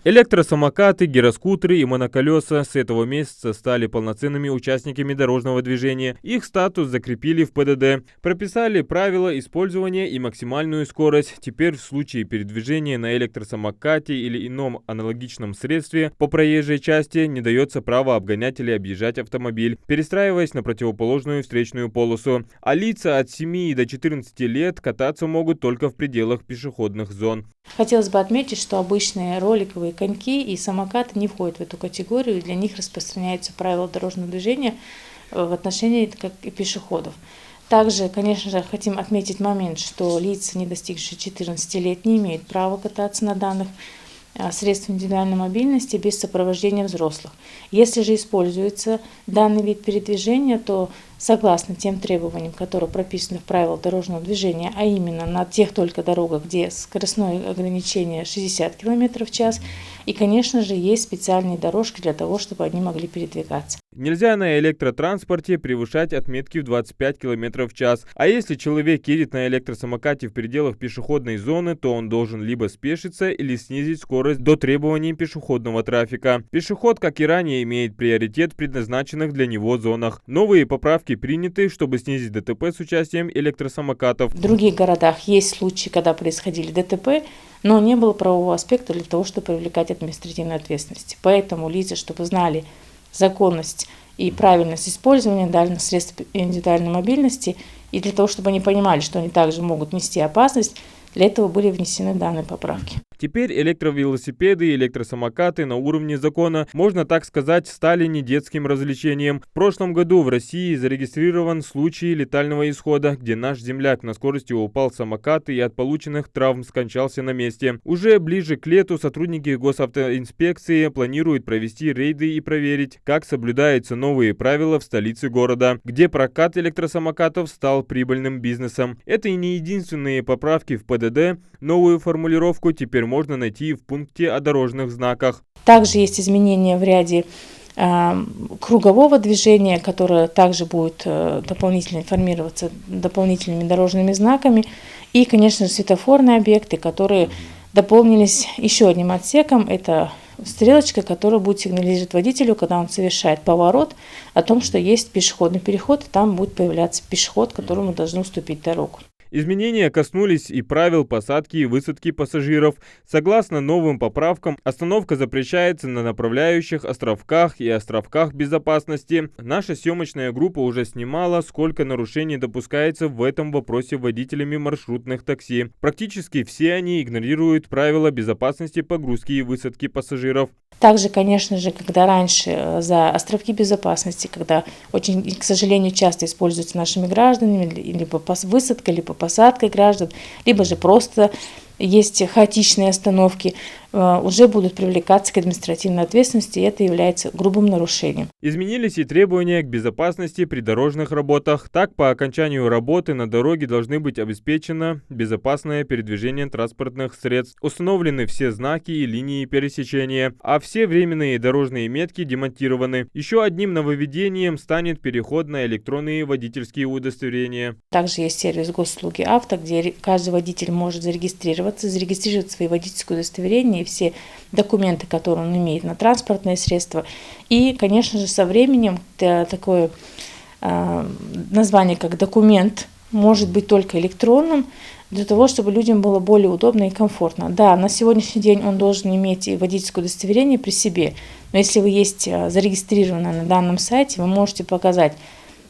Электросамокаты, гироскутеры и моноколеса с этого месяца стали полноценными участниками дорожного движения. Их статус закрепили в ПДД. Прописали правила использования и максимальную скорость. Теперь в случае передвижения на электросамокате или ином аналогичном средстве по проезжей части не дается право обгонять или объезжать автомобиль, перестраиваясь на противоположную встречную полосу. А лица от 7 до 14 лет кататься могут только в пределах пешеходных зон. Хотелось бы отметить, что обычные роликовые коньки и самокаты не входят в эту категорию, и для них распространяются правила дорожного движения в отношении как и пешеходов. Также, конечно же, хотим отметить момент, что лица, не достигшие 14 лет, не имеют права кататься на данных средствах индивидуальной мобильности без сопровождения взрослых. Если же используется данный вид передвижения, то согласно тем требованиям, которые прописаны в правилах дорожного движения, а именно на тех только дорогах, где скоростное ограничение 60 км в час, и, конечно же, есть специальные дорожки для того, чтобы они могли передвигаться. Нельзя на электротранспорте превышать отметки в 25 км в час. А если человек едет на электросамокате в пределах пешеходной зоны, то он должен либо спешиться или снизить скорость до требований пешеходного трафика. Пешеход, как и ранее, имеет приоритет в предназначенных для него зонах. Новые поправки приняты, чтобы снизить ДТП с участием электросамокатов. В других городах есть случаи, когда происходили ДТП, но не было правового аспекта для того, чтобы привлекать административную ответственность. Поэтому лица, чтобы знали законность и правильность использования данных средств индивидуальной мобильности, и для того, чтобы они понимали, что они также могут нести опасность, для этого были внесены данные поправки. Теперь электровелосипеды и электросамокаты на уровне закона, можно так сказать, стали не детским развлечением. В прошлом году в России зарегистрирован случай летального исхода, где наш земляк на скорости упал с самоката и от полученных травм скончался на месте. Уже ближе к лету сотрудники госавтоинспекции планируют провести рейды и проверить, как соблюдаются новые правила в столице города, где прокат электросамокатов стал прибыльным бизнесом. Это и не единственные поправки в ПДД. Новую формулировку теперь можно найти в пункте о дорожных знаках. Также есть изменения в ряде кругового движения, которое также будет дополнительно информироваться дополнительными дорожными знаками. И, конечно же, светофорные объекты, которые дополнились еще одним отсеком. Это стрелочка, которая будет сигнализировать водителю, когда он совершает поворот, о том, что есть пешеходный переход, и там будет появляться пешеход, которому должны уступить дорогу. Изменения коснулись и правил посадки и высадки пассажиров. Согласно новым поправкам, остановка запрещается на направляющих островках и островках безопасности. Наша съемочная группа уже снимала, сколько нарушений допускается в этом вопросе водителями маршрутных такси. Практически все они игнорируют правила безопасности погрузки и высадки пассажиров. Также, конечно же, когда раньше за островки безопасности, когда очень, к сожалению, часто используются нашими гражданами, либо высадка, либо посадкой граждан, либо же просто есть хаотичные остановки, уже будут привлекаться к административной ответственности, и это является грубым нарушением. Изменились и требования к безопасности при дорожных работах. Так, по окончанию работы на дороге должны быть обеспечено безопасное передвижение транспортных средств. Установлены все знаки и линии пересечения, а все временные дорожные метки демонтированы. Еще одним нововведением станет переход на электронные водительские удостоверения. Также есть сервис госуслуги авто, где каждый водитель может зарегистрировать свои водительские удостоверения и все документы, которые он имеет на транспортное средство. И, конечно же, со временем такое название, как документ, может быть только электронным, для того, чтобы людям было более удобно и комфортно. Да, на сегодняшний день он должен иметь и водительское удостоверение при себе, но если вы есть зарегистрированы на данном сайте, вы можете показать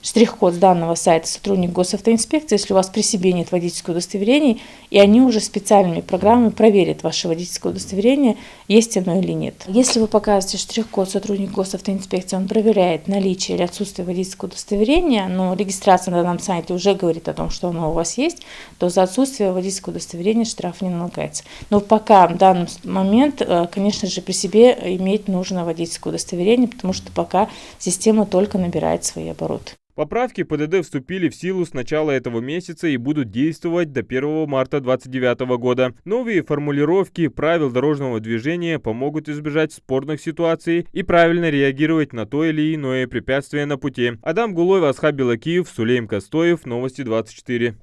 штрих-код с данного сайта сотрудник госавтоинспекции, если у вас при себе нет водительского удостоверения, и они уже специальными программами проверят ваше водительское удостоверение, есть оно или нет. Если вы показываете штрих-код сотрудник госавтоинспекции, он проверяет наличие или отсутствие водительского удостоверения, но регистрация на данном сайте уже говорит о том, что оно у вас есть, то за отсутствие водительского удостоверения штраф не налагается. Но пока в данный момент, конечно же, при себе иметь нужно водительское удостоверение, потому что пока система только набирает свои обороты. Поправки ПДД вступили в силу с начала этого месяца и будут действовать до 1 марта 2029 года. Новые формулировки правил дорожного движения помогут избежать спорных ситуаций и правильно реагировать на то или иное препятствие на пути. Адам Гулоев, Асхаб Белакиев, Сулейм Костоев, Новости 24.